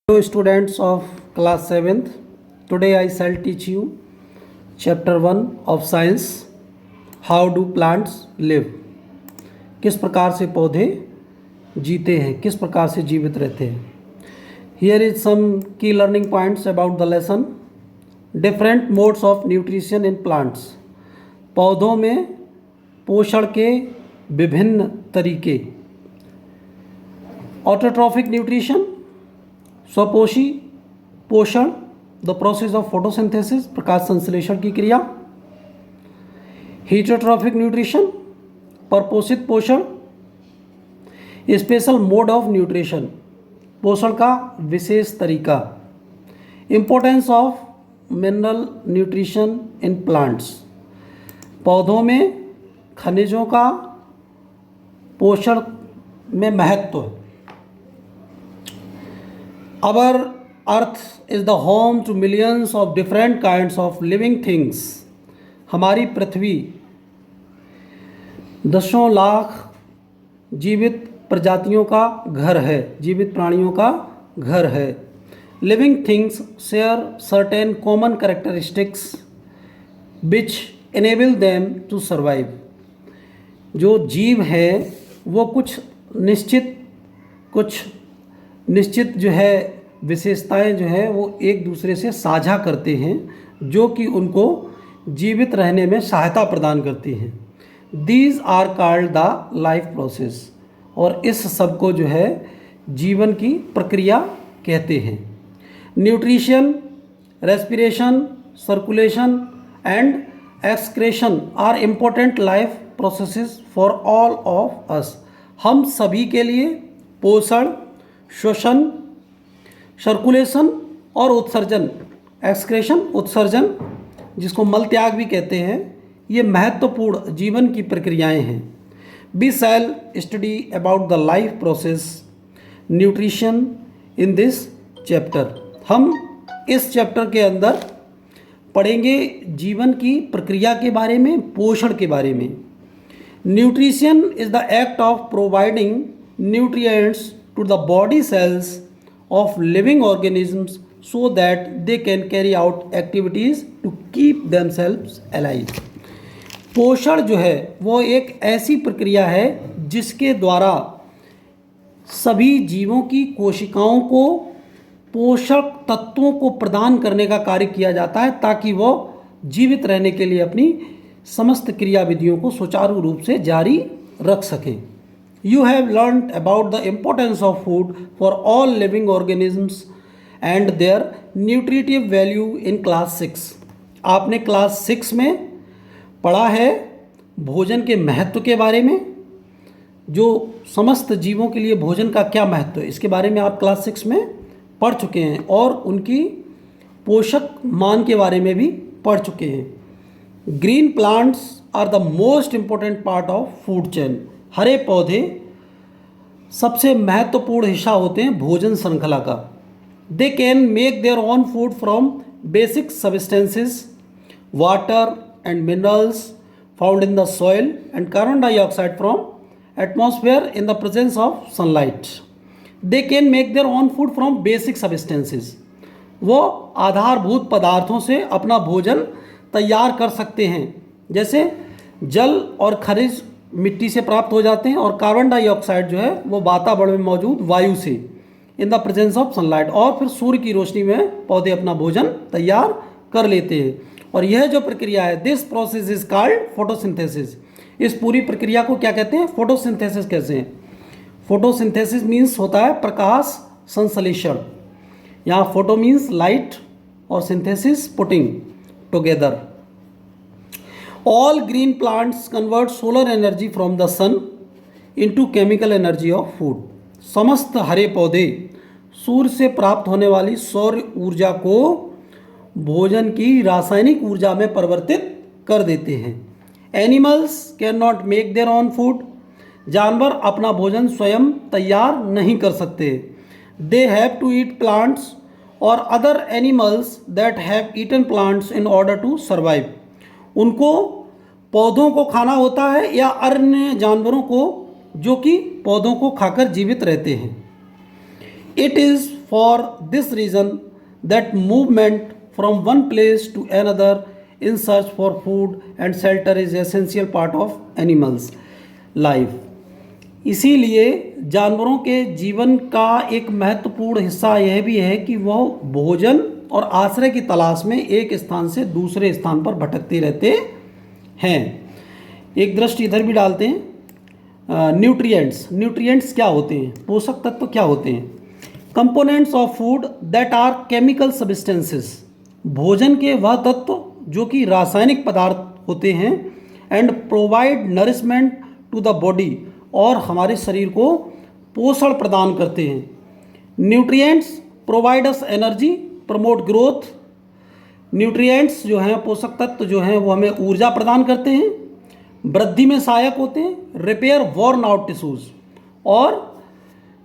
Hello students of class 7th. Today I shall teach you chapter 1 of science. How do plants live? किस प्रकार से पौधे जीते हैं, किस प्रकार से जीवित रहते हैं. Here is some key learning points about the lesson. Different modes of nutrition in plants. पौधों में पोषण के विभिन्न तरीके. Autotrophic nutrition, स्वपोषी पोषण, द प्रोसेस ऑफ फोटोसिंथेसिस, प्रकाश संश्लेषण की क्रिया. हीटरोट्रॉफिक न्यूट्रिशन, परपोषित पोषण. स्पेशल मोड ऑफ न्यूट्रिशन, पोषण का विशेष तरीका. Importance of mineral nutrition in plants, पौधों में खनिजों का पोषण में महत्व. Our earth is the home to millions of different kinds of living things. हमारी पृथ्वी दसों लाख जीवित प्रजातियों का घर है, जीवित प्राणियों का घर है. Living things share certain common characteristics which enable them to survive. जो जीव है वो कुछ निश्चित जो है विशेषताएं जो है वो एक दूसरे से साझा करते हैं जो कि उनको जीवित रहने में सहायता प्रदान करती हैं. These are called the life process, और इस सब को जो है जीवन की प्रक्रिया कहते हैं. Nutrition, respiration, circulation and excretion are important life processes for all of us. हम सभी के लिए पोषण, श्वसन, सर्कुलेशन और उत्सर्जन, एक्सक्रेशन उत्सर्जन, जिसको मल त्याग भी कहते हैं, ये महत्वपूर्ण जीवन की प्रक्रियाएं हैं. We shall study about the life process nutrition in this chapter. हम इस चैप्टर के अंदर पढ़ेंगे जीवन की प्रक्रिया के बारे में, पोषण के बारे में. Nutrition is the act of providing nutrients to the body cells of living organisms so that they can carry out activities to keep themselves alive. पोषण जो है वो एक ऐसी प्रक्रिया है जिसके द्वारा सभी जीवों की कोशिकाओं को पोषक तत्वों को प्रदान करने का कार्य किया जाता है ताकि वो जीवित रहने के लिए अपनी समस्त क्रियाविधियों को सुचारू रूप से जारी रख सकें. You have learned about the importance of food for all living organisms and their nutritive value in class 6. आपने क्लास 6 में पढ़ा है भोजन के महत्व के बारे में, जो समस्त जीवों के लिए भोजन का क्या महत्व है इसके बारे में आप क्लास 6 में पढ़ चुके हैं, और उनकी पोषक मान के बारे में भी पढ़ चुके हैं. Green plants are the most important part of food chain. हरे पौधे सबसे महत्वपूर्ण हिस्सा होते हैं भोजन श्रृंखला का. They can make their own food from basic substances, water and minerals found in the soil and carbon dioxide from atmosphere in the presence of sunlight. They can make their own food from basic substances. वो आधारभूत पदार्थों से अपना भोजन तैयार कर सकते हैं, जैसे जल और खनिज मिट्टी से प्राप्त हो जाते हैं, और कार्बन डाइऑक्साइड जो है वो वातावरण में मौजूद वायु से, इन द प्रेजेंस ऑफ सनलाइट, और फिर सूर्य की रोशनी में पौधे अपना भोजन तैयार कर लेते हैं. और यह जो प्रक्रिया है, this process is called photosynthesis. इस पूरी प्रक्रिया को क्या कहते हैं? फोटोसिंथेसिस कहते हैं. फोटोसिंथेसिस मीन्स होता है प्रकाश संश्लेषण. यहाँ फोटो मीन्स लाइट और synthesis putting together. All green plants convert solar energy from the sun into chemical energy of food. समस्त हरे पौधे सूर्य से प्राप्त होने वाली सौर ऊर्जा को भोजन की रासायनिक ऊर्जा में परिवर्तित कर देते हैं. Animals cannot make their own food. जानवर अपना भोजन स्वयं तैयार नहीं कर सकते. They have to eat plants or other animals that have eaten plants in order to survive. उनको पौधों को खाना होता है या अन्य जानवरों को जो कि पौधों को खाकर जीवित रहते हैं. It is for this reason that movement from one place to another in search for food and shelter is essential part of animals life. इसीलिए जानवरों के जीवन का एक महत्वपूर्ण हिस्सा यह भी है कि वह भोजन और आश्रय की तलाश में एक स्थान से दूसरे स्थान पर भटकते रहते हैं। एक दृष्टि इधर भी डालते हैं। न्यूट्रिएंट्स क्या होते हैं, पोषक तत्व क्या होते हैं? Components of food that are chemical substances, भोजन के वह तत्व जो कि रासायनिक पदार्थ होते हैं, and provide nourishment to the body, और हमारे शरीर को पोषण प्रदान करते हैं। Nutrients provide us energy, promote growth. Nutrients जो हैं, पोषक तत्व जो हैं, वो हमें ऊर्जा प्रदान करते हैं, वृद्धि में सहायक होते हैं, रिपेयर वॉर्न आउट टिश्यूज, और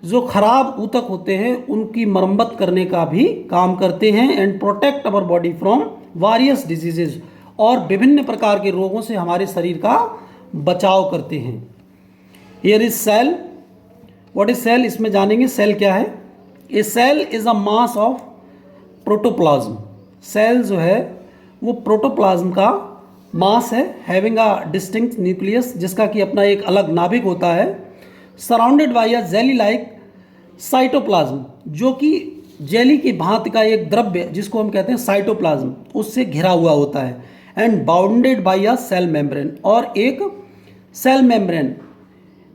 जो खराब ऊतक होते हैं उनकी मरम्मत करने का भी काम करते हैं, and protect our body from warriors diseases, और विभिन्न प्रकार के रोगों से हमारे शरीर का बचाव करते हैं। Here is cell. What is cell, इसमें जानेंगे सेल क्या है। A cell is a mass of protoplasm. Cell जो है वो प्रोटोप्लाज्म का मास है, हैविंग अ डिस्टिंक्ट न्यूक्लियस, जिसका कि अपना एक अलग नाभिक होता है, surrounded by a jelly like cytoplasm, जो कि जेली की भांति का एक द्रव्य जिसको हम कहते हैं साइटोप्लाज्म, उससे घिरा हुआ होता है, and bounded by a cell membrane, और एक सेल मेम्ब्रेन,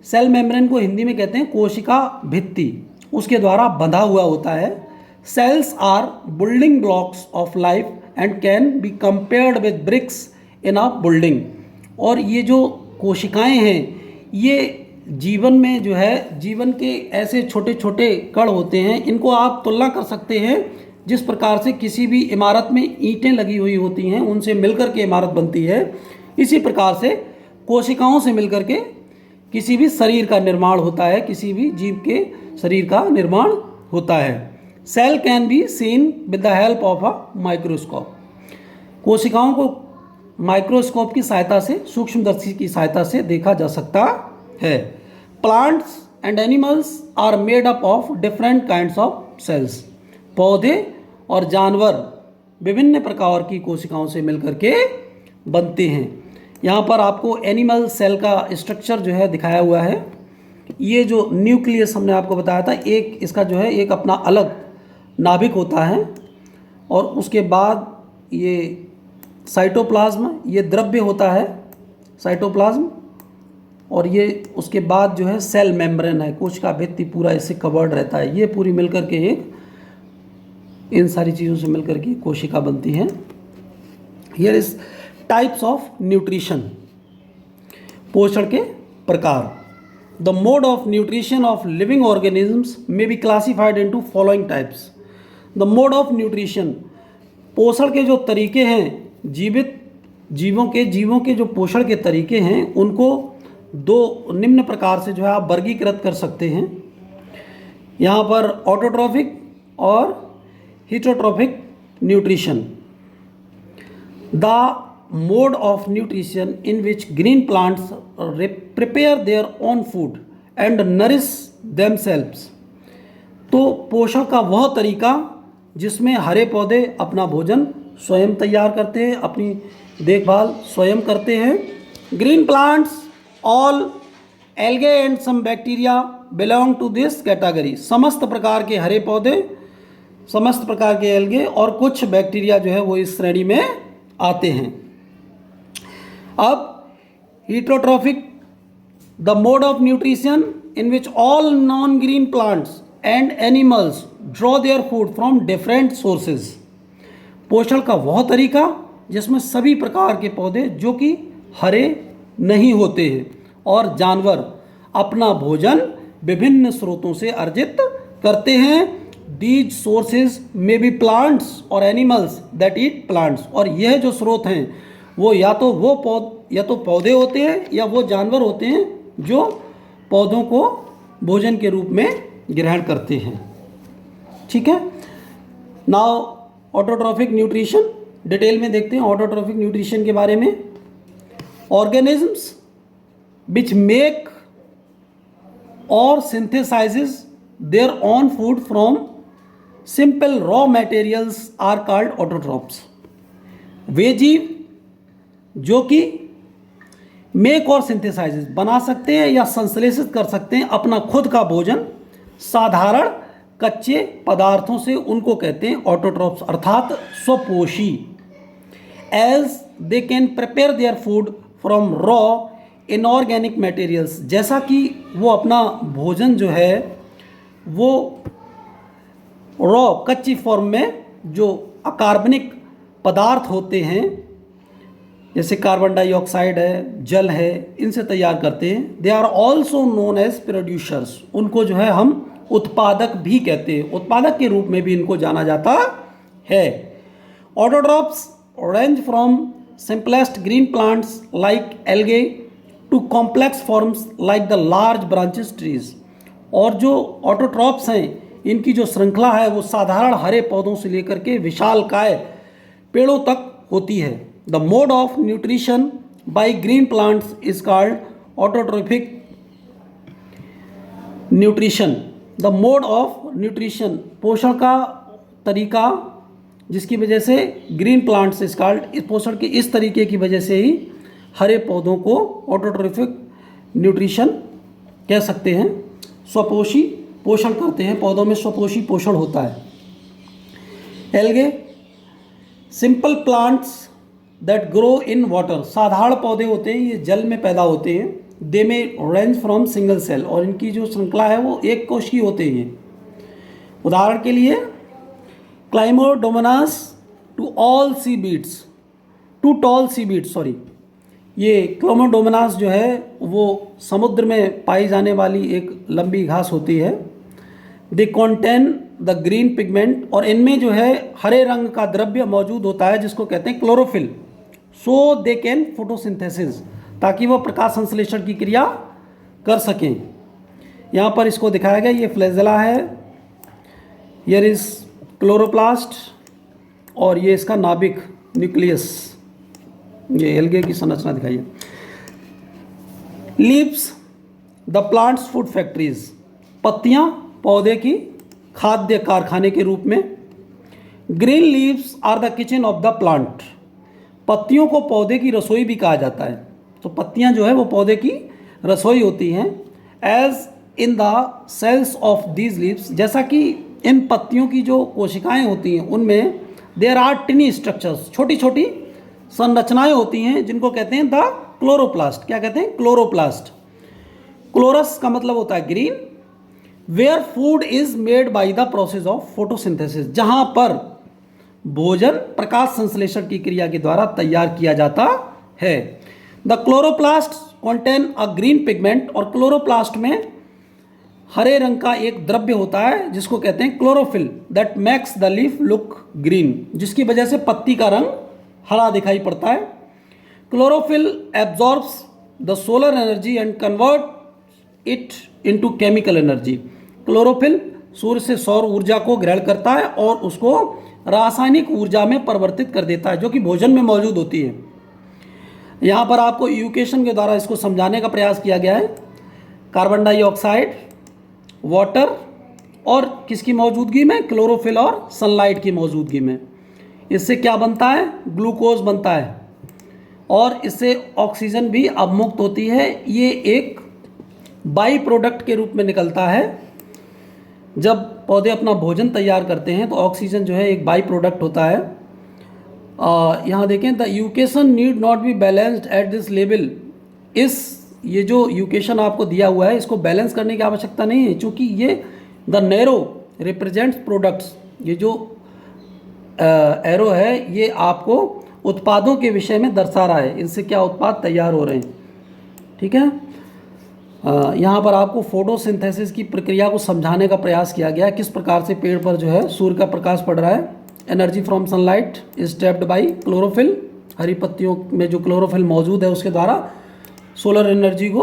सेल मेम्ब्रेन को हिंदी में कहते हैं कोशिका भित्ति, उसके द्वारा बंधा हुआ होता है। Cells are building blocks of life and can be compared with bricks in a building. और ये जो कोशिकाएं हैं, ये जीवन में जो है, जीवन के ऐसे छोटे छोटे कण होते हैं, इनको आप तुलना कर सकते हैं जिस प्रकार से किसी भी इमारत में ईंटें लगी हुई होती हैं, उनसे मिलकर के इमारत बनती है, इसी प्रकार से कोशिकाओं से मिलकर के किसी भी शरीर का निर्माण होता है, किसी भी जीव के शरीर का निर्माण होता है। Cell can be seen with the help of a microscope. कोशिकाओं को माइक्रोस्कोप की सहायता से, सूक्ष्मदर्शी की सहायता से देखा जा सकता है। Plants and animals are made up of different kinds of cells. पौधे और जानवर विभिन्न प्रकार की कोशिकाओं से मिलकर के बनते हैं। यहाँ पर आपको एनिमल सेल का स्ट्रक्चर जो है दिखाया हुआ है। ये जो न्यूक्लियस हमने आपको बताया था, एक इसका जो है एक अपना अलग नाभिक होता है, और उसके बाद ये साइटोप्लाज्म, ये द्रव्य होता है साइटोप्लाज्म, और ये उसके बाद जो है सेल मेम्ब्रेन है, कोशिका भित्ति पूरा इससे कवर्ड रहता है। ये पूरी मिलकर के एक, इन सारी चीज़ों से मिलकर के कोशिका बनती है। Here is types of nutrition, पोषण के प्रकार। The mode of nutrition of living organisms may be classified into following types. The mode of nutrition, पोषण के जो तरीके हैं, जीवों के जो पोषण के तरीके हैं, उनको दो निम्न प्रकार से जो है आप वर्गीकृत कर सकते हैं। यहाँ पर ऑटोट्रॉफिक और heterotrophic nutrition. The mode of nutrition in which green plants prepare their own food and nourish themselves। तो पोषण का वह तरीका जिसमें हरे पौधे अपना भोजन स्वयं तैयार करते हैं, अपनी देखभाल स्वयं करते हैं। Green plants, all algae and some bacteria belong to this category. समस्त प्रकार के हरे पौधे, समस्त प्रकार के एल्गे और कुछ बैक्टीरिया जो है वो इस श्रेणी में आते हैं। अब heterotrophic, the mode of nutrition in which all non green plants and animals draw there food from different sources. पोषण का वह तरीका जिसमें सभी प्रकार के पौधे जो कि हरे नहीं होते हैं और जानवर अपना भोजन विभिन्न स्रोतों से अर्जित करते हैं। दीज सोर्सेज में बी प्लांट्स और एनिमल्स दैट ईट प्लांट्स। और यह जो स्रोत हैं वो या तो पौधे होते हैं या वो जानवर होते हैं जो पौधों को भोजन के रूप में ग्रहण करते हैं। ठीक है। नाउ ऑटोट्रॉफिक न्यूट्रिशन, डिटेल में देखते हैं ऑटोट्रॉफिक न्यूट्रिशन के बारे में। Organisms which make or synthesises their own food from simple raw materials are called autotrophs. वे जीव जो कि मेक और सिंथेसाइज बना सकते हैं या संश्लेषित कर सकते हैं अपना खुद का भोजन साधारण कच्चे पदार्थों से, उनको कहते हैं ऑटोट्रॉप्स अर्थात स्वपोषी। As they can prepare their food from raw inorganic materials, जैसा कि वो अपना भोजन जो है वो रॉ कच्ची फॉर्म में जो अकार्बनिक पदार्थ होते हैं जैसे कार्बन डाइऑक्साइड है, जल है, इनसे तैयार करते हैं। They are also known as producers, उनको जो है हम उत्पादक भी कहते हैं, उत्पादक के रूप में भी इनको जाना जाता है। Autotrophs range from simplest green plants like algae to complex forms like the large branches trees. और जो ऑटोट्रॉप्स हैं इनकी जो श्रृंखला है वो साधारण हरे पौधों से लेकर के विशालकाय पेड़ों तक होती है। The mode of nutrition by green plants is called autotrophic nutrition. The mode of nutrition पोषण का तरीका जिसकी वजह से ग्रीन प्लांट्स इज कॉल्ड, इस पोषण के इस तरीके की वजह से ही हरे पौधों को ऑटोट्रोफिक न्यूट्रिशन कह सकते हैं। स्वपोषी पोषण करते हैं, पौधों में स्वपोषी पोषण होता है। Algae simple plants that grow in water, साधारण पौधे होते हैं, ये जल में पैदा होते हैं। दे में रेंज फ्रॉम सिंगल सेल, और इनकी जो श्रृंखला है वो एक कोशिकीय होते हैं। उदाहरण के लिए Chlamydomonas to all sea weeds, to tall sea weeds sorry, ये क्लाइमोडोमोनास जो है वो समुद्र में पाई जाने वाली एक लंबी घास होती है। दे कॉन्टेन द ग्रीन पिगमेंट, और इनमें जो है हरे रंग का द्रव्य मौजूद होता है जिसको कहते हैं chlorophyll. So they can photosynthesis, ताकि वह प्रकाश संश्लेषण की क्रिया कर सकें। यहाँ पर इसको दिखाया गया, ये फ्लैजेला है, हियर इज क्लोरोप्लास्ट, और ये इसका नाभिक न्यूक्लियस, ये एल्गे की संरचना दिखाई है। Leaves the plant's food factories, पत्तियां पौधे की खाद्य कारखाने के रूप में। Green leaves are the kitchen of the plant, पत्तियों को पौधे की रसोई भी कहा जाता है, तो पत्तियां जो है वो पौधे की रसोई होती हैं। As in the cells of these leaves, जैसा कि इन पत्तियों की जो कोशिकाएं होती हैं उनमें देयर आर टिनी स्ट्रक्चर्स, छोटी छोटी संरचनाएं होती हैं जिनको कहते हैं द क्लोरोप्लास्ट। क्या कहते हैं? क्लोरोप्लास्ट। क्लोरस का मतलब होता है green. Where food is made by the process of photosynthesis, जहां पर भोजन प्रकाश संश्लेषण की क्रिया के द्वारा तैयार किया जाता है। The chloroplast contain a green pigment, और क्लोरोप्लास्ट में हरे रंग का एक द्रव्य होता है जिसको कहते हैं chlorophyll, that makes the leaf look green, जिसकी वजह से पत्ती का रंग हरा दिखाई पड़ता है। Chlorophyll absorbs the solar energy and convert it into chemical energy. Chlorophyll सूर्य से सौर ऊर्जा को ग्रहण करता है और उसको रासायनिक ऊर्जा में परिवर्तित कर देता है, जो कि भोजन में मौजूद होती है। यहाँ पर आपको इक्वेशन के द्वारा इसको समझाने का प्रयास किया गया है। कार्बन डाइऑक्साइड, वाटर और किसकी मौजूदगी में? क्लोरोफिल और सनलाइट की मौजूदगी में। इससे क्या बनता है? ग्लूकोज बनता है, और इससे ऑक्सीजन भी अवमुक्त होती है। ये एक बाई प्रोडक्ट के रूप में निकलता है। जब पौधे अपना भोजन तैयार करते हैं तो ऑक्सीजन जो है एक बाई प्रोडक्ट होता है। यहाँ देखें, the equation need not be balanced at this level. ये जो यूकेशन आपको दिया हुआ है इसको बैलेंस करने की आवश्यकता नहीं है, क्योंकि ये द नैरो रिप्रेजेंट्स प्रोडक्ट्स। ये जो एरो है ये आपको उत्पादों के विषय में दर्शा रहा है, इनसे क्या उत्पाद तैयार हो रहे हैं। ठीक है, यहाँ पर आपको फोटोसिंथेसिस की प्रक्रिया को समझाने का प्रयास किया गया है, किस प्रकार से पेड़ पर जो है सूर्य का प्रकाश पड़ रहा है। Energy from sunlight is trapped by chlorophyll, हरी पत्तियों में जो क्लोरोफिल मौजूद है उसके द्वारा सोलर एनर्जी को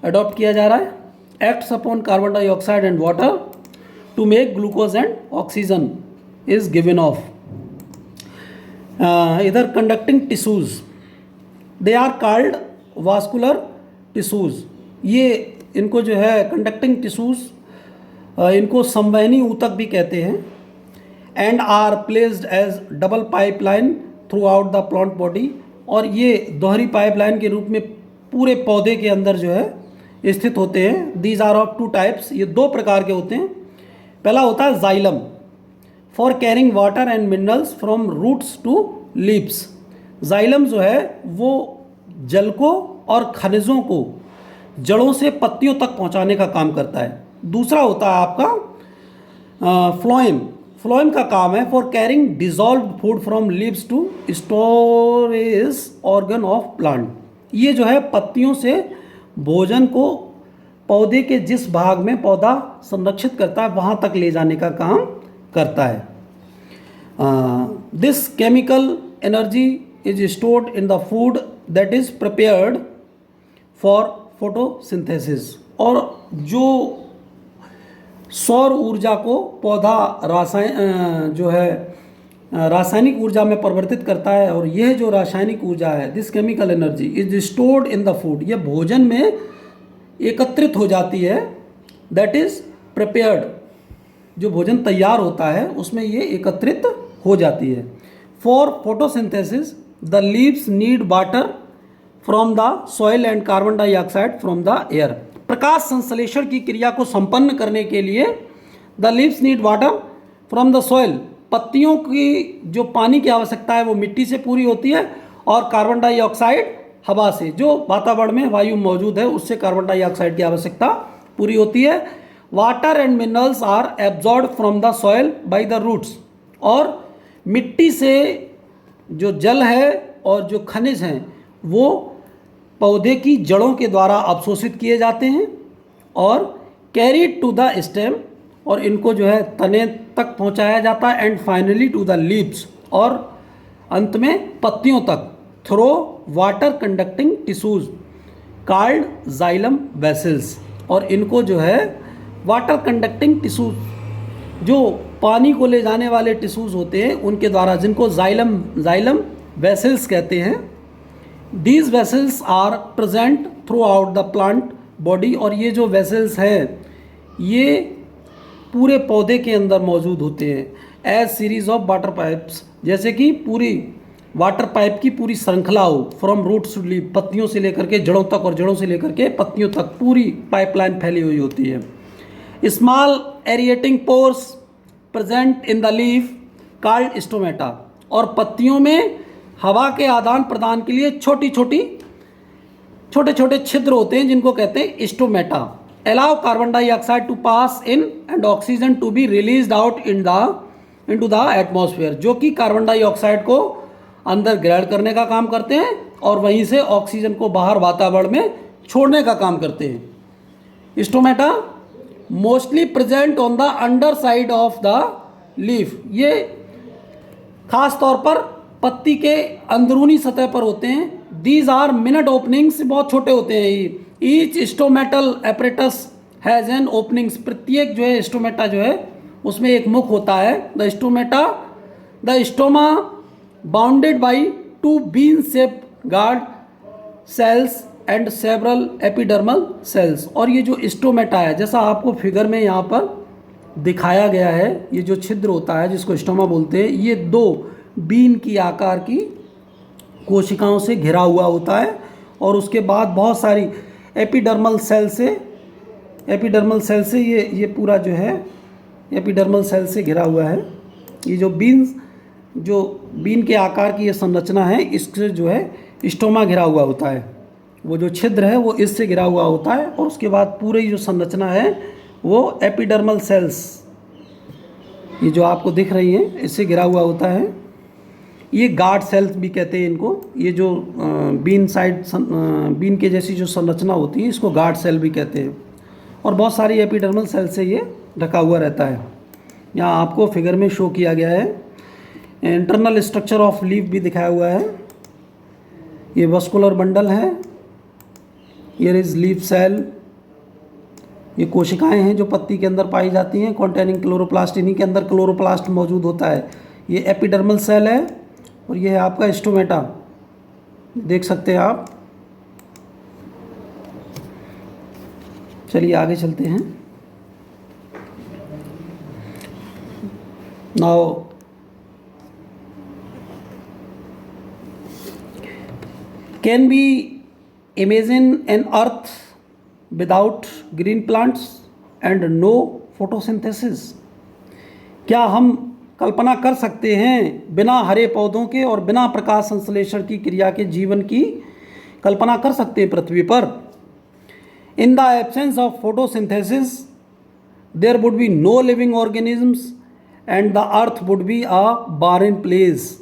अडॉप्ट किया जा रहा है। Acts upon carbon dioxide and water to make glucose and oxygen is given off. इधर conducting tissues, they are called vascular tissues. ये इनको जो है कंडक्टिंग टिश्यूज, इनको संवहनी ऊतक भी कहते हैं। And are placed as double pipeline throughout the plant body, और ये दोहरी पाइपलाइन के रूप में पूरे पौधे के अंदर जो है स्थित होते हैं। These are of two types, ये दो प्रकार के होते हैं। पहला होता है xylem for carrying water and minerals from roots to leaves. Xylem जो है वो जल को और खनिजों को जड़ों से पत्तियों तक पहुंचाने का काम करता है। दूसरा होता है आपका फ्लोएम। फ्लोएम का काम है for carrying dissolve food from leaves to storage organ of plant. ये जो है पत्तियों से भोजन को पौधे के जिस भाग में पौधा संरक्षित करता है वहाँ तक ले जाने का काम करता है। This chemical energy is stored in the food that is prepared for photosynthesis. और जो सौर ऊर्जा को पौधा रासायनिक ऊर्जा में परिवर्तित करता है, और यह जो रासायनिक ऊर्जा है, this chemical energy is stored in the food, ये भोजन में एकत्रित हो जाती है। दैट इज प्रिपेयर्ड, जो भोजन तैयार होता है उसमें ये एकत्रित हो जाती है। For photosynthesis the leaves need water from the soil and carbon dioxide from the air. प्रकाश संश्लेषण की क्रिया को संपन्न करने के लिए the leaves need water from the soil, पत्तियों की जो पानी की आवश्यकता है वो मिट्टी से पूरी होती है, और कार्बन डाइऑक्साइड हवा से, जो वातावरण में वायु मौजूद है उससे कार्बन डाइऑक्साइड की आवश्यकता पूरी होती है। Water and minerals are absorb from the soil by the roots, और मिट्टी से जो जल है और जो खनिज हैं वो पौधे की जड़ों के द्वारा अवशोषित किए जाते हैं और कैरीड टू द स्टेम, और इनको जो है तने तक पहुंचाया जाता है, and finally to the leaves, और अंत में पत्तियों तक, through water conducting tissues called xylem vessels. और इनको जो है वाटर कंडक्टिंग टिश्यूज, जो पानी को ले जाने वाले टिश्यूज होते हैं उनके द्वारा, जिनको जाइलम वेसल्स कहते हैं। These vessels are present throughout the plant body, और ये जो वेसल्स हैं ये पूरे पौधे के अंदर मौजूद होते हैं। As series of water pipes, जैसे कि पूरी वाटर पाइप की पूरी श्रृंखला हो, फ्रॉम रूट्स टू लीफ, पत्तियों से लेकर के जड़ों तक और जड़ों से लेकर के पत्तियों तक पूरी पाइपलाइन फैली हुई होती है। Small aerating pores present in the leaf called stomata, और पत्तियों में हवा के आदान प्रदान के लिए छोटे छोटे छिद्र होते हैं जिनको कहते हैं stomata. Allow carbon dioxide to pass in and oxygen to be released out into the atmosphere, जो कि कार्बन डाइऑक्साइड को अंदर ग्रहण करने का काम करते हैं और वहीं से ऑक्सीजन को बाहर वातावरण में छोड़ने का काम करते हैं। Stomata mostly present on the under side of the leaf, ये खास तौर पर पत्ती के अंदरूनी सतह पर होते हैं। दीज आर मिनट ओपनिंग्स, बहुत छोटे होते हैं। Each stomatal apparatus has an openings, प्रत्येक जो है स्टोमेटा जो है उसमें एक मुख होता है। The stoma bounded by two bean shape guard cells and several epidermal cells. और ये जो स्टोमेटा है, जैसा आपको फिगर में यहाँ पर दिखाया गया है, ये जो छिद्र होता है जिसको स्टोमा बोलते हैं, ये दो बीन की आकार की कोशिकाओं से घिरा हुआ होता है, और उसके बाद बहुत सारी एपिडर्मल सेल से ये पूरा जो है एपिडर्मल सेल से घिरा हुआ है। ये जो बीन के आकार की ये संरचना है, इससे जो है स्टोमा घिरा हुआ होता है। वो जो छिद्र है वो इससे घिरा हुआ होता है, और उसके बाद पूरी जो संरचना है वो एपिडर्मल सेल्स, ये जो आपको दिख रही हैं, इससे घिरा हुआ होता है। ये गार्ड सेल्स भी कहते हैं इनको। ये जो बीन के जैसी जो संरचना होती है इसको गार्ड सेल भी कहते हैं, और बहुत सारी एपिडर्मल सेल से ये ढका हुआ रहता है। यहाँ आपको फिगर में शो किया गया है। इंटरनल स्ट्रक्चर ऑफ लीफ भी दिखाया हुआ है। ये वस्कुलर बंडल है, ये इज लीफ सेल, ये कोशिकाएं हैं जो पत्ती के अंदर पाई जाती हैं, कॉन्टेनिंग क्लोरोप्लास्ट, इन्हीं के अंदर क्लोरोप्लास्ट मौजूद होता है। ये एपिडर्मल सेल है, और ये है आपका स्टोमेटा, देख सकते हैं आप। चलिए आगे चलते हैं। Now can we imagine an earth without green plants and no photosynthesis? क्या हम कल्पना कर सकते हैं बिना हरे पौधों के और बिना प्रकाश संश्लेषण की क्रिया के जीवन की कल्पना कर सकते हैं पृथ्वी पर? In the absence of photosynthesis there would be no living organisms and the earth would be a barren place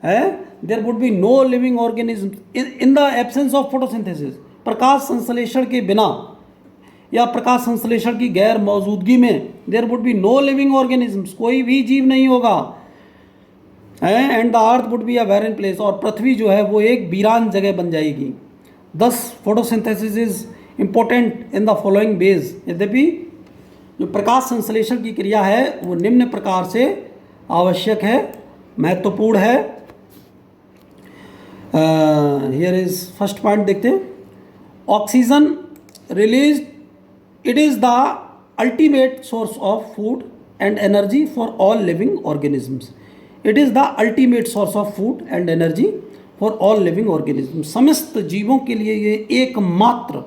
है। There would be no living organisms in the absence of photosynthesis. प्रकाश संश्लेषण के बिना या प्रकाश संश्लेषण की गैर मौजूदगी में there would be no living organisms, कोई भी जीव नहीं होगा है। And the earth would be a barren place, और पृथ्वी जो है वो एक वीरान जगह बन जाएगी। दस photosynthesis is important in the following veg. यद्यपि जो प्रकाश संश्लेषण की क्रिया है वो निम्न प्रकार से आवश्यक है, महत्वपूर्ण है। हियर इज फर्स्ट पॉइंट देखते हैं। Oxygen release, it is the ultimate source of food and energy for all living organisms. It is the ultimate source of food and energy for all living organisms. समस्त जीवों के लिए ये एकमात्र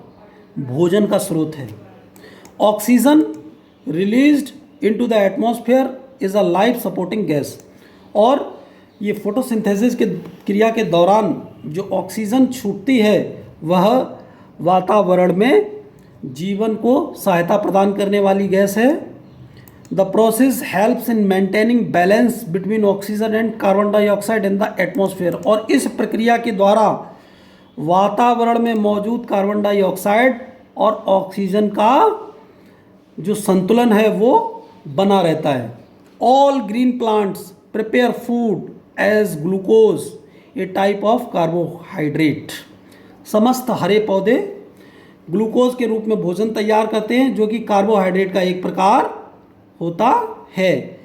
भोजन का स्रोत है। Oxygen released into the atmosphere is a life supporting gas, और ये फोटोसिंथेसिस के क्रिया के दौरान जो ऑक्सीजन छूटती है वह वातावरण में जीवन को सहायता प्रदान करने वाली गैस है। The process helps in maintaining balance between oxygen and carbon dioxide in the atmosphere, और इस प्रक्रिया के द्वारा वातावरण में मौजूद कार्बन डाइऑक्साइड और ऑक्सीजन का जो संतुलन है वो बना रहता है। All green plants prepare food as glucose, a type of carbohydrate. समस्त हरे पौधे ग्लूकोज के रूप में भोजन तैयार करते हैं जो कि कार्बोहाइड्रेट का एक प्रकार होता है।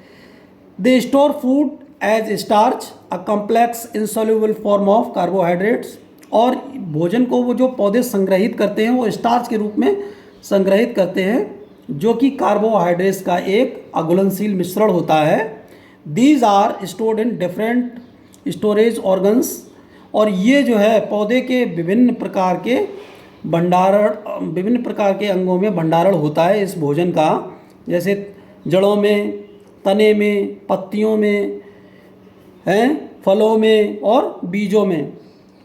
They store food as starch, a complex insoluble form of carbohydrates, और भोजन को वो जो पौधे संग्रहित करते हैं वो स्टार्च के रूप में संग्रहित करते हैं जो कि कार्बोहाइड्रेट्स का एक अघुलनशील मिश्रण होता है। These are stored in different storage organs, और ये जो है पौधे के विभिन्न प्रकार के भंडारण, विभिन्न प्रकार के अंगों में भंडारण होता है इस भोजन का, जैसे जड़ों में, तने में, पत्तियों में, हैं, फलों में और बीजों में।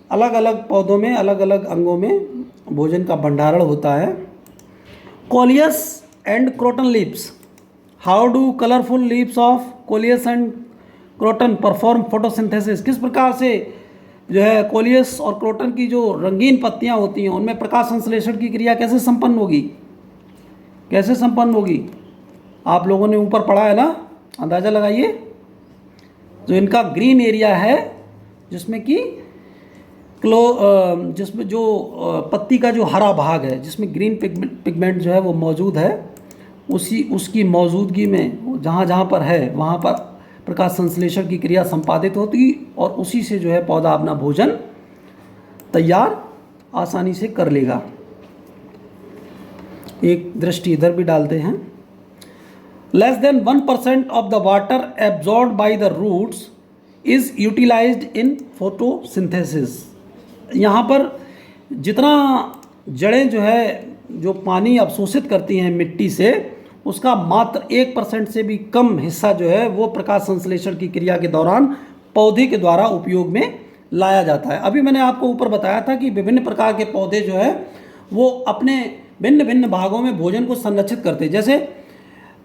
अलग अलग पौधों में अलग अलग अंगों में भोजन का भंडारण होता है। Coleus and croton leaves, how do colourful leaves of coleus and croton perform photosynthesis? किस प्रकार से जो है कोलियस और क्रोटन की जो रंगीन पत्तियां होती हैं उनमें प्रकाश संश्लेषण की क्रिया कैसे संपन्न होगी? कैसे संपन्न होगी? आप लोगों ने ऊपर पढ़ा है ना, अंदाज़ा लगाइए। जो इनका ग्रीन एरिया है जिसमें कि जिसमें जो पत्ती का जो हरा भाग है जिसमें ग्रीन पिगमेंट जो है वो मौजूद है, उसकी मौजूदगी में जहाँ जहाँ पर है वहाँ पर प्रकाश संश्लेषण की क्रिया संपादित होती और उसी से जो है पौधा अपना भोजन तैयार आसानी से कर लेगा। एक दृष्टि इधर भी डालते हैं। Less than 1% of the water absorbed by the roots is utilised in photosynthesis. यहाँ पर जितना जड़ें जो है जो पानी अवशोषित करती हैं मिट्टी से, उसका मात्र 1% से भी कम हिस्सा जो है वो प्रकाश संश्लेषण की क्रिया के दौरान पौधे के द्वारा उपयोग में लाया जाता है। अभी मैंने आपको ऊपर बताया था कि विभिन्न प्रकार के पौधे जो है वो अपने भिन्न भिन्न भागों में भोजन को संरक्षित करते हैं। जैसे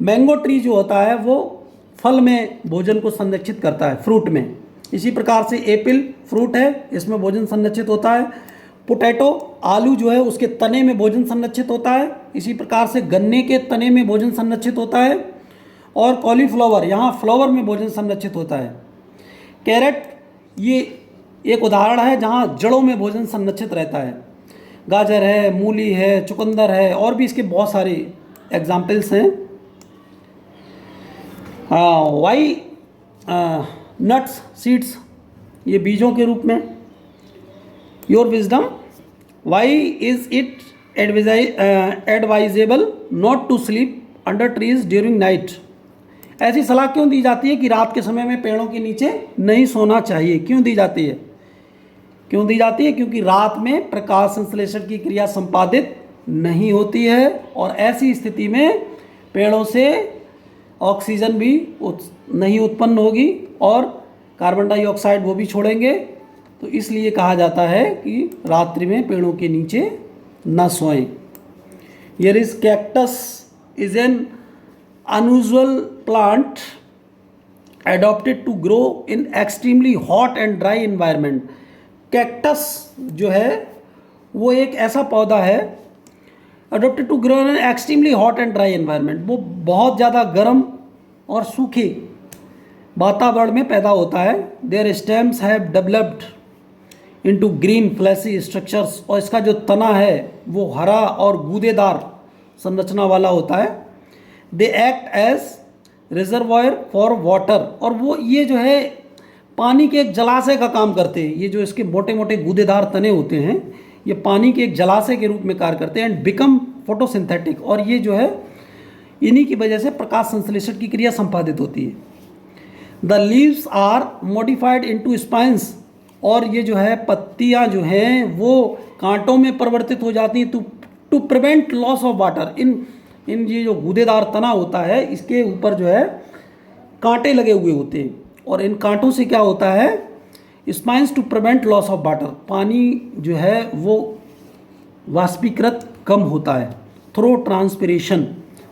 मैंगो ट्री जो होता है वो फल में भोजन को संरक्षित करता है, फ्रूट में। इसी प्रकार से एप्पल फ्रूट है, इसमें भोजन संरक्षित होता है। पोटैटो आलू जो है उसके तने में भोजन संरक्षित होता है। इसी प्रकार से गन्ने के तने में भोजन संरक्षित होता है। और कॉलीफ्लावर, यहाँ फ्लावर में भोजन संरक्षित होता है। कैरेट ये एक उदाहरण है जहाँ जड़ों में भोजन संरक्षित रहता है। गाजर है, मूली है, चुकंदर है, और भी इसके बहुत सारे एग्जाम्पल्स हैं। वाई नट्स सीड्स, ये बीजों के रूप में। Your wisdom, why is it advisable not to sleep under trees during night? ऐसी सलाह क्यों दी जाती है कि रात के समय में पेड़ों के नीचे नहीं सोना चाहिए? क्यों दी जाती है? क्यों दी जाती है? क्योंकि रात में प्रकाश संश्लेषण की क्रिया संपादित नहीं होती है और ऐसी स्थिति में पेड़ों से ऑक्सीजन भी नहीं उत्पन्न होगी और कार्बन डाइऑक्साइड वो भी छोड़ेंगे। तो इसलिए कहा जाता है कि रात्रि में पेड़ों के नीचे न सोएं। Here is cactus is an unusual plant adopted to grow in extremely hot and dry environment। Cactus जो है वो एक ऐसा पौधा है adopted to grow in extremely hot and dry environment। वो बहुत ज़्यादा गर्म और सूखे वातावरण में पैदा होता है। Their stems have developed into green fleshy structures। और इसका जो तना है वो हरा और गूदेदार संरचना वाला होता है। They act as reservoir for water. और वो ये जो है पानी के एक जलाशय का काम करते हैं। ये जो इसके मोटे मोटे गूदेदार तने होते हैं ये पानी के एक जलाशय के रूप में कार्य करते हैं एंड बिकम फोटोसिंथेटिक। और ये जो है इन्हीं की वजह से प्रकाश संश्लेषण की क्रिया संपादित होती है। The leaves are modified into spines. और ये जो है पत्तियां जो हैं वो कांटों में परिवर्तित हो जाती हैं to prevent loss of water. इन ये जो गूदेदार तना होता है इसके ऊपर जो है कांटे लगे हुए होते हैं और इन कांटों से क्या होता है? Spines to prevent loss of water. पानी जो है वो वाष्पीकृत कम होता है। थ्रो ट्रांसपिरेशन,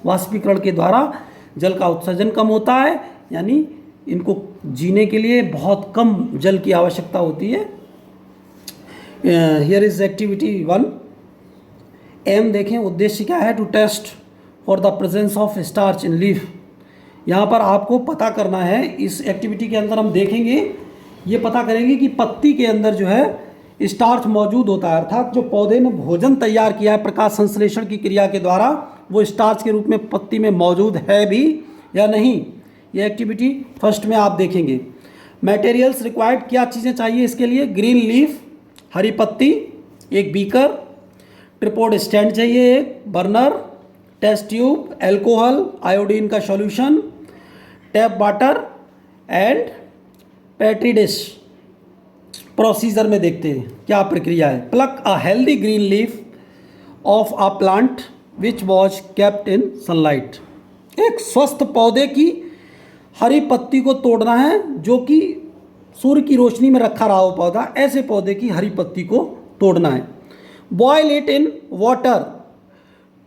वाष्पीकरण के द्वारा जल का उत्सर्जन कम होता है, यानी इनको जीने के लिए बहुत कम जल की आवश्यकता होती है। Here is activity 1। एम देखें, उद्देश्य क्या है? To test for the presence of starch in leaf. यहाँ पर आपको पता करना है, इस एक्टिविटी के अंदर हम देखेंगे, ये पता करेंगे कि पत्ती के अंदर जो है स्टार्च मौजूद होता है, अर्थात जो पौधे ने भोजन तैयार किया है प्रकाश संश्लेषण की क्रिया के द्वारा वो स्टार्च के रूप में पत्ती में मौजूद है भी या नहीं। ये एक्टिविटी फर्स्ट में आप देखेंगे। मटेरियल्स रिक्वायर्ड, क्या चीज़ें चाहिए इसके लिए? ग्रीन लीफ, हरी पत्ती, एक बीकर, ट्रिपोड स्टैंड चाहिए, एक burner, test tube, alcohol, iodine का solution, tap water and petri dish. Procedure में देखते हैं क्या प्रक्रिया है। Pluck a healthy green leaf of a plant which was kept in sunlight. एक स्वस्थ पौधे की हरी पत्ती को तोड़ना है जो कि सूर्य की रोशनी में रखा रहा हो पौधा, ऐसे पौधे की हरी पत्ती को तोड़ना है। Boil it in water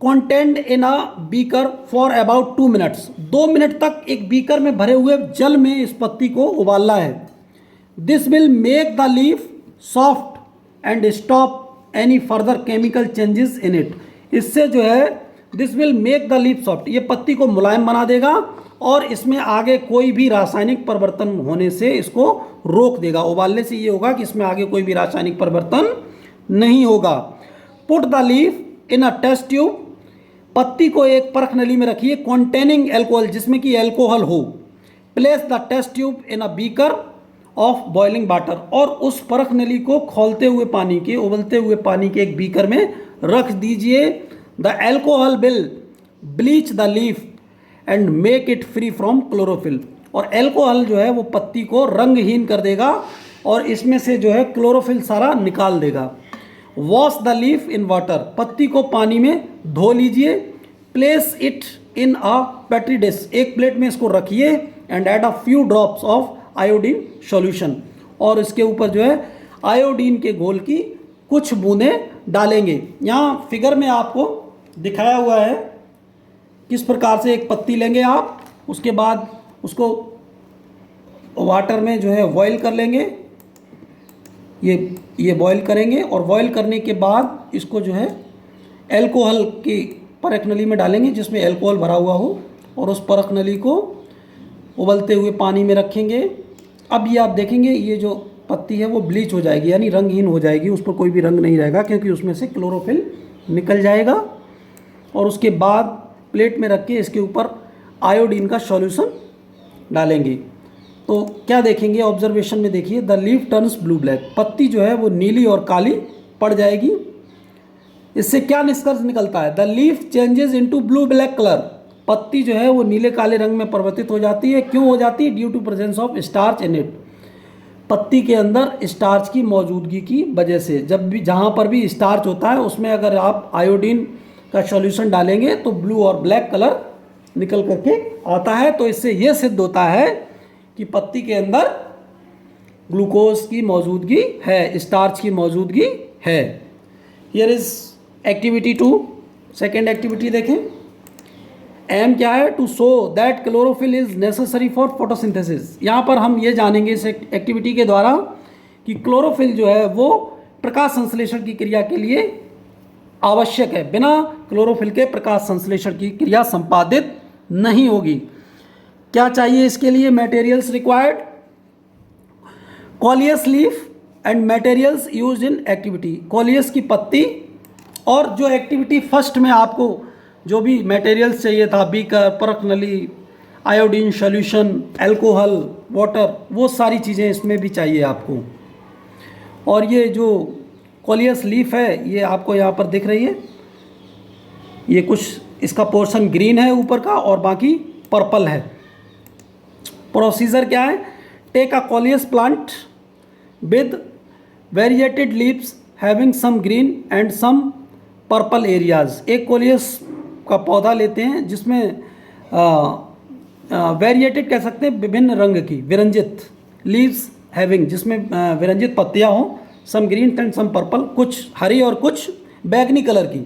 content in a beaker for about 2 minutes. 2 minute तक एक बीकर में भरे हुए जल में इस पत्ती को उबालना है। This will make the leaf soft and stop any further chemical changes in it. इससे जो है this will make the leaf soft, ये पत्ती को मुलायम बना देगा और इसमें आगे कोई भी रासायनिक परिवर्तन होने से इसको रोक देगा। उबालने से ये होगा कि इसमें आगे कोई भी रासायनिक परिवर्तन नहीं होगा। Put the leaf in a test tube, पत्ती को एक परख नली में रखिए कॉन्टेनिंग एल्कोहल, जिसमें कि एल्कोहल हो। Place the test tube in a beaker of boiling water, और उस परख नली को खौलते हुए पानी के, उबलते हुए पानी के एक बीकर में रख दीजिए। The alcohol will bleach the leaf and make it free from chlorophyll. और एल्कोहल जो है वो पत्ती को रंगहीन कर देगा और इसमें से जो है क्लोरोफिल सारा निकाल देगा। Wash the leaf in water, पत्ती को पानी में धो लीजिए। Place it in a petri dish, एक प्लेट में इसको रखिए and add a few drops of iodine solution, और इसके ऊपर जो है आयोडीन के घोल की कुछ बूंदें डालेंगे। यहाँ फिगर में आपको दिखाया हुआ है किस प्रकार से एक पत्ती लेंगे आप, उसके बाद उसको वाटर में जो है बॉयल कर लेंगे। ये बॉयल करेंगे और बॉयल करने के बाद इसको जो है एल्कोहल की परख नली में डालेंगे जिसमें एल्कोहल भरा हुआ हो, और उस परख नली को उबलते हुए पानी में रखेंगे। अब ये आप देखेंगे ये जो पत्ती है वो ब्लीच हो जाएगी, यानी रंगहीन हो जाएगी, उस पर कोई भी रंग नहीं रहेगा क्योंकि उसमें से क्लोरोफिल निकल जाएगा। और उसके बाद प्लेट में रख के इसके ऊपर आयोडीन का सॉल्यूशन डालेंगे। तो क्या देखेंगे ऑब्जर्वेशन में, देखिए the leaf turns blue black, पत्ती जो है वो नीली और काली पड़ जाएगी। इससे क्या निष्कर्ष निकलता है? The leaf changes into blue black colour, पत्ती जो है वो नीले काले रंग में परिवर्तित हो जाती है। क्यों हो जाती है? Due to presence of starch in it. पत्ती के अंदर स्टार्च की मौजूदगी की वजह से। जब भी जहाँ पर भी स्टार्च होता है उसमें अगर आप आयोडीन का सॉल्यूशन डालेंगे तो ब्लू और ब्लैक कलर निकल करके आता है। तो इससे ये सिद्ध होता है कि पत्ती के अंदर ग्लूकोज की मौजूदगी है, स्टार्च की मौजूदगी है। Here is activity 2। Second activity देखें। एम क्या है? To show that chlorophyll is necessary for photosynthesis. यहाँ पर हम ये जानेंगे इस एक्टिविटी के द्वारा कि क्लोरोफिल जो है वो प्रकाश संश्लेषण की क्रिया के लिए आवश्यक है। बिना क्लोरोफिल के प्रकाश संश्लेषण की क्रिया संपादित नहीं होगी। क्या चाहिए इसके लिए? Materials required, coleus leaf and materials used in activity. Coleus की पत्ती, और जो एक्टिविटी फर्स्ट में आपको जो भी मटेरियल्स चाहिए था, बीकर, परख नली, आयोडीन सॉल्यूशन, अल्कोहल, वाटर, वो सारी चीज़ें इसमें भी चाहिए आपको। और ये जो कॉलियस लीफ है ये आपको यहाँ पर दिख रही है, ये कुछ इसका पोर्शन ग्रीन है ऊपर का और बाकी पर्पल है। प्रोसीजर क्या है? Take a coleus plant with variegated leaves having some green and some purple areas. एक कॉलियस का पौधा लेते हैं जिसमें वेरिएटेड कह सकते हैं, विभिन्न रंग की, विरंजित, लीव्स हैविंग, जिसमें विरंजित पत्तियां हों, some green and some purple, कुछ हरी और कुछ बैगनी कलर की।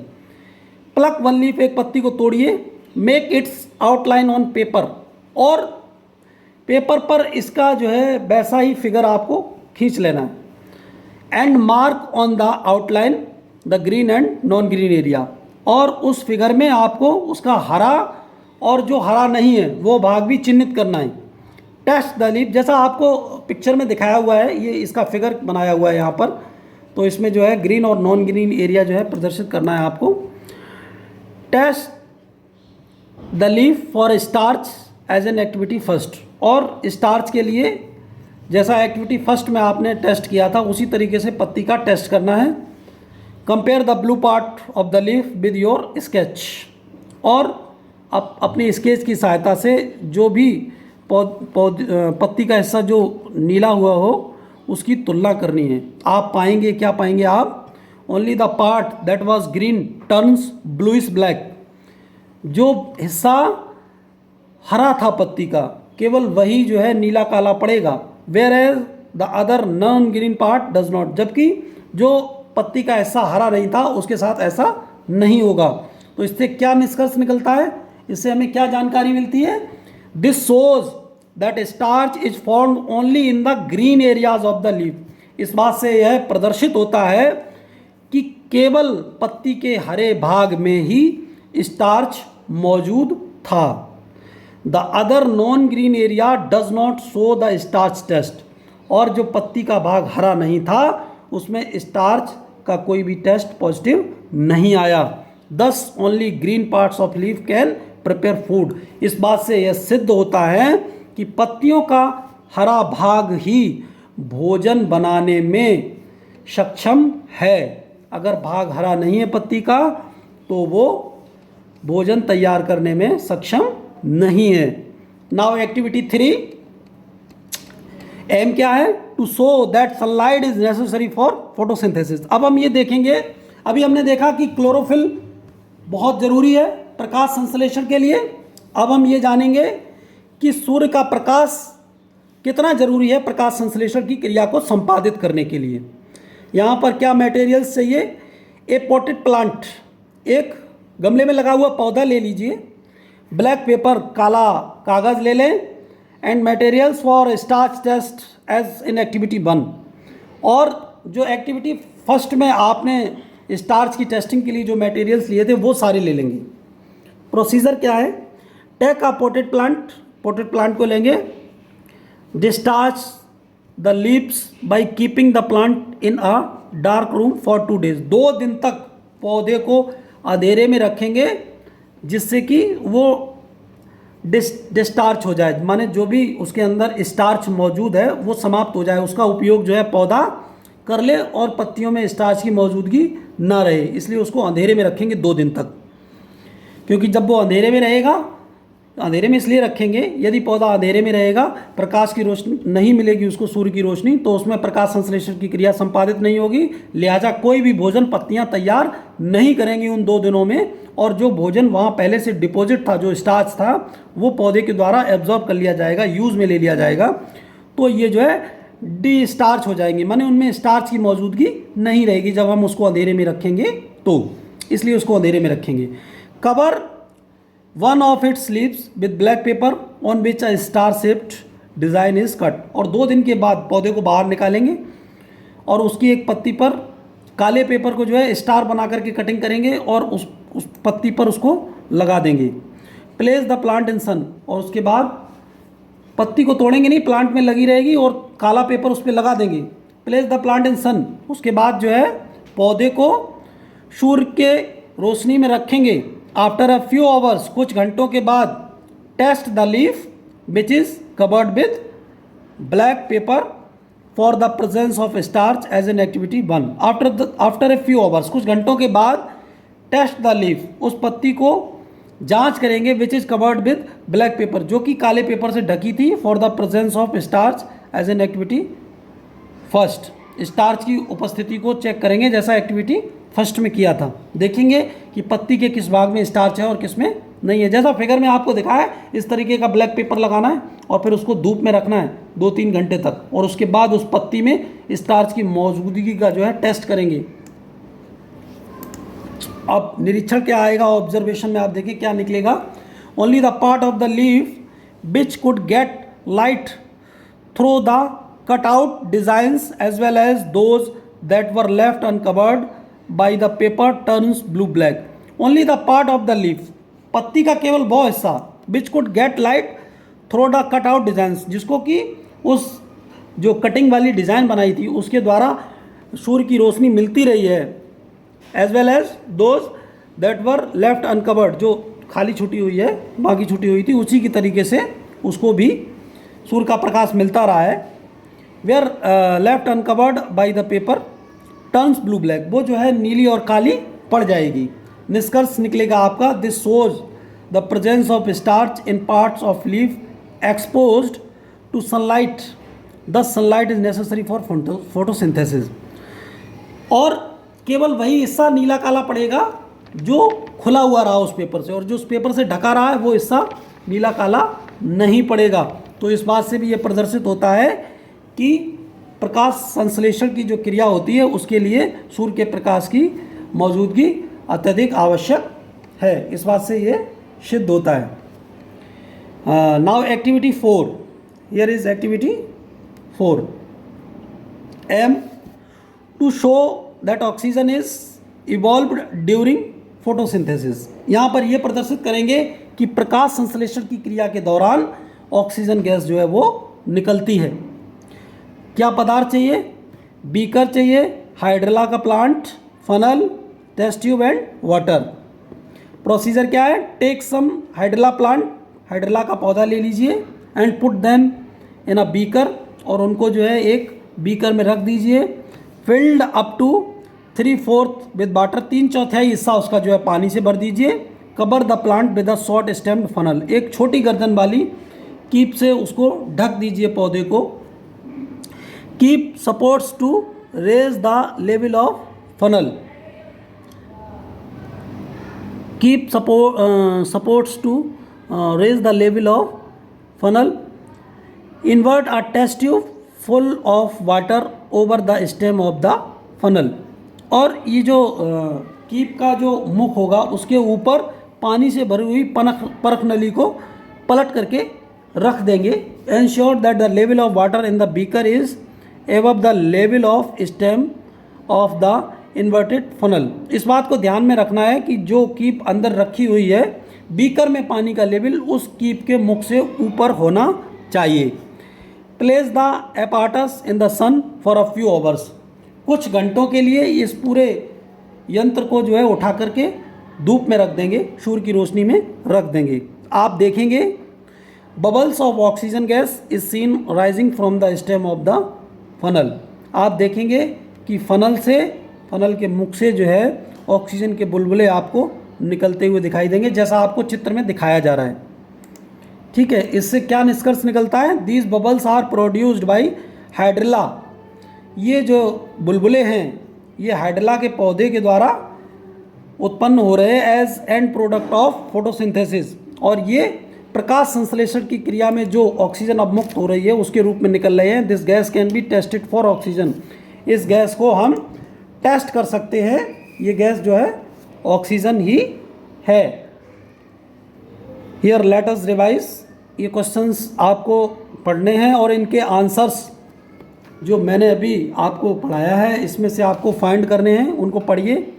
प्लक वन लीफ, एक पत्ती को तोड़िए। Make its outline on paper, और पेपर पर इसका जो है वैसा ही फिगर आपको खींच लेना है। And mark on the outline the green and non green area, और उस फिगर में आपको उसका हरा और जो हरा नहीं है वो भाग भी चिन्हित करना है। टेस्ट द लीफ, जैसा आपको पिक्चर में दिखाया हुआ है, ये इसका फिगर बनाया हुआ है यहाँ पर, तो इसमें जो है ग्रीन और नॉन ग्रीन एरिया जो है प्रदर्शित करना है आपको। Test the leaf for starch as an activity first, और स्टार्च के लिए जैसा एक्टिविटी फर्स्ट में आपने टेस्ट किया था उसी तरीके से पत्ती का टेस्ट करना है। Compare the blue part of the leaf with your sketch, और अपनी स्केच की सहायता से जो भी पत्ती का हिस्सा जो नीला हुआ हो उसकी तुलना करनी है। आप पाएंगे, क्या पाएंगे आप? Only the part that was green turns bluish black. जो हिस्सा हरा था पत्ती का, केवल वही जो है नीला काला पड़ेगा। Whereas the other non green part does not, जबकि जो पत्ती का हिस्सा हरा नहीं था उसके साथ ऐसा नहीं होगा। तो इससे क्या निष्कर्ष निकलता है? इससे हमें क्या जानकारी मिलती है? This shows that starch is formed only in the green areas of the leaf. इस बात से यह प्रदर्शित होता है कि केवल पत्ती के हरे भाग में ही स्टार्च मौजूद था। The other non green area does not show the starch test, और जो पत्ती का भाग हरा नहीं था उसमें स्टार्च का कोई भी टेस्ट पॉजिटिव नहीं आया। दस only green parts of leaf can prepare food. इस बात से यह सिद्ध होता है कि पत्तियों का हरा भाग ही भोजन बनाने में सक्षम है। अगर भाग हरा नहीं है पत्ती का तो वो भोजन तैयार करने में सक्षम नहीं है। नाउ एक्टिविटी 3, एम क्या है? To show that sunlight is necessary for photosynthesis. अब हम ये देखेंगे, अभी हमने देखा कि क्लोरोफिल बहुत ज़रूरी है प्रकाश संश्लेषण के लिए। अब हम ये जानेंगे कि सूर्य का प्रकाश कितना जरूरी है प्रकाश संश्लेषण की क्रिया को संपादित करने के लिए। यहाँ पर क्या मटेरियल्स चाहिए? ए पॉटेड प्लांट, एक गमले में लगा हुआ पौधा ले लीजिए। ब्लैक पेपर, काला कागज़ ले लें। And materials for starch test as in activity 1। और जो एक्टिविटी फर्स्ट में आपने स्टार्च की टेस्टिंग के लिए जो मटेरियल्स लिए थे वो सारे ले लेंगे। प्रोसीजर क्या है? Take a potted plant, potted plant को लेंगे। Discharge the leaves by keeping the plant in a dark room for 2 days। 2 दिन तक पौधे को अंधेरे में रखेंगे जिससे कि वो डिस्चार्ज हो जाए, माने जो भी उसके अंदर स्टार्च मौजूद है वो समाप्त हो जाए, उसका उपयोग जो है पौधा कर ले और पत्तियों में स्टार्च की मौजूदगी ना रहे। इसलिए उसको अंधेरे में रखेंगे 2 दिन तक, क्योंकि जब वो अंधेरे में रहेगा अंधेरे में इसलिए रखेंगे, यदि पौधा अंधेरे में रहेगा, प्रकाश की रोशनी नहीं मिलेगी उसको, सूर्य की रोशनी, तो उसमें प्रकाश संश्लेषण की क्रिया संपादित नहीं होगी, लिहाजा कोई भी भोजन पत्तियां तैयार नहीं करेंगी उन 2 दिनों में, और जो भोजन वहाँ पहले से डिपॉजिट था, जो स्टार्च था, वो पौधे के द्वारा एब्जॉर्ब कर लिया जाएगा, यूज़ में ले लिया जाएगा, तो ये जो है डी स्टार्च हो जाएंगे, माने उनमें स्टार्च की मौजूदगी नहीं रहेगी जब हम उसको अंधेरे में रखेंगे तो, इसलिए उसको अंधेरे में रखेंगे। Cover one of its leaves with black paper on which a star shaped design is cut, और 2 दिन के बाद पौधे को बाहर निकालेंगे और उसकी एक पत्ती पर काले पेपर को जो है स्टार बना करके कटिंग करेंगे और उस पत्ती पर उसको लगा देंगे। प्लेस द प्लांट इन सन, और उसके बाद पत्ती को तोड़ेंगे नहीं, प्लांट में लगी रहेगी और काला पेपर उस पर लगा देंगे। प्लेस द प्लांट इन सन, उसके बाद जो है पौधे को सूर्य के रोशनी में रखेंगे। आफ्टर अ फ्यू आवर्स, कुछ घंटों के बाद, test the leaf which is covered with black paper for the presence of starch as an activity 1। After a few hours, कुछ घंटों के बाद, टेस्ट द लीफ, उस पत्ती को जांच करेंगे, which is covered with black paper, जो कि काले पेपर से ढकी थी, for the presence of starch as an activity first, starch की उपस्थिति को चेक करेंगे जैसा एक्टिविटी फर्स्ट में किया था। देखेंगे कि पत्ती के किस भाग में स्टार्च है और किस में नहीं है, जैसा फिगर में आपको दिखाया है, इस तरीके का ब्लैक पेपर लगाना है और फिर उसको धूप में रखना है 2-3 घंटे तक, और उसके बाद उस पत्ती में स्टार्च की मौजूदगी का जो है टेस्ट करेंगे। अब निरीक्षण क्या आएगा, ऑब्जर्वेशन में आप देखिए क्या निकलेगा। Only the part of the leaf which could get light through the cut out designs as well as those that were left uncovered by the paper turns blue black. Only the part of the leaf, पत्ती का केवल वो हिस्सा, which could get light through the cut out designs, जिसको कि उस जो cutting वाली डिज़ाइन बनाई थी उसके द्वारा सूर्य की रोशनी मिलती रही है, as well as those that were left uncovered, जो खाली छुटी हुई है, बाकी छुटी हुई थी, उसी की तरीके से उसको भी सूर्य का प्रकाश मिलता रहा है। Where left uncovered by the paper turns blue black, वो जो है नीली और काली पड़ जाएगी। निष्कर्ष निकलेगा आपका, this shows the presence of starch in parts of leaf exposed to sunlight, thus sunlight is necessary for photosynthesis, और केवल वही हिस्सा नीला काला पड़ेगा जो खुला हुआ रहा उस पेपर से, और जो उस पेपर से ढका रहा है वो हिस्सा नीला काला नहीं पड़ेगा। तो इस बात से भी ये प्रदर्शित होता है कि प्रकाश संश्लेषण की जो क्रिया होती है उसके लिए सूर्य के प्रकाश की मौजूदगी अत्यधिक आवश्यक है, इस बात से ये सिद्ध होता है। Now activity 4, here is activity 4, aim to show that oxygen is evolved during photosynthesis. यहाँ पर यह प्रदर्शित करेंगे कि प्रकाश संश्लेषण की क्रिया के दौरान ऑक्सीजन गैस जो है वो निकलती है। क्या पदार्थ चाहिए, बीकर चाहिए, हाइड्रोला का plant, funnel, test tube and water. Procedure क्या है, टेक सम हाइड्रोला प्लांट, हाइड्रोला का पौधा ले लीजिए, and put them in a beaker, और उनको जो है एक बीकर में रख दीजिए, filled up to 3/4 with water, 3/4 हिस्सा उसका जो है पानी से भर दीजिए। Cover the plant with a short stemmed funnel, एक छोटी गर्दन वाली कीप से उसको ढक दीजिए पौधे को। Keep supports to raise the level of funnel, keep supports to raise the level of funnel. Invert a test tube full of water over the stem of the funnel, और ये जो कीप का जो मुख होगा उसके ऊपर पानी से भरी हुई परख नली को पलट करके रख देंगे। Ensure that the level of water in the beaker is above the level of stem of the inverted funnel. इस बात को ध्यान में रखना है कि जो कीप अंदर रखी हुई है बीकर में पानी का लेवल उस कीप के मुख से ऊपर होना चाहिए। Place the apparatus in the sun for a few hours, कुछ घंटों के लिए इस पूरे यंत्र को जो है उठा करके धूप में रख देंगे, सूर्य की रोशनी में रख देंगे। आप देखेंगे bubbles of oxygen gas is seen rising from the stem of the funnel. आप देखेंगे कि फनल के मुख से जो है ऑक्सीजन के बुलबुले आपको निकलते हुए दिखाई देंगे, जैसा आपको चित्र में दिखाया जा रहा है। ठीक है, इससे क्या निष्कर्ष निकलता है? These bubbles are produced by hydrilla. ये जो बुलबुले हैं ये हाइड्रिला के पौधे के द्वारा उत्पन्न हो रहे हैं as end product of photosynthesis, और ये प्रकाश संश्लेषण की क्रिया में जो ऑक्सीजन अवमुक्त हो रही है उसके रूप में निकल रहे हैं। This gas can be tested for oxygen. इस गैस को हम टेस्ट कर सकते हैं, ये गैस जो है ऑक्सीजन ही है। Here let us revise. ये क्वेश्चंस आपको पढ़ने हैं और इनके आंसर्स जो मैंने अभी आपको पढ़ाया है इसमें से आपको फाइंड करने हैं, उनको पढ़िए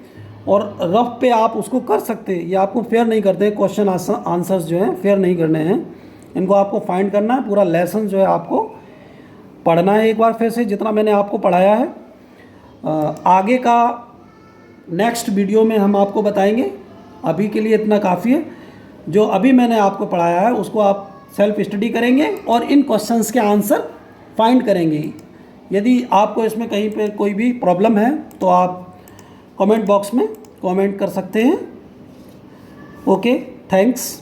और रफ पे आप उसको कर सकते हैं। ये आपको फेयर नहीं करते, क्वेश्चन आंसर्स जो हैं फेयर नहीं करने हैं, इनको आपको फाइंड करना है। पूरा लेसन जो है आपको पढ़ना है एक बार फिर से जितना मैंने आपको पढ़ाया है। आगे का नेक्स्ट वीडियो में हम आपको बताएंगे। अभी के लिए इतना काफ़ी है। जो अभी मैंने आपको पढ़ाया है उसको आप सेल्फ स्टडी करेंगे और इन क्वेश्चंस के आंसर फाइंड करेंगे। यदि आपको इसमें कहीं पे कोई भी प्रॉब्लम है तो आप कमेंट बॉक्स में कमेंट कर सकते हैं। Okay, thanks.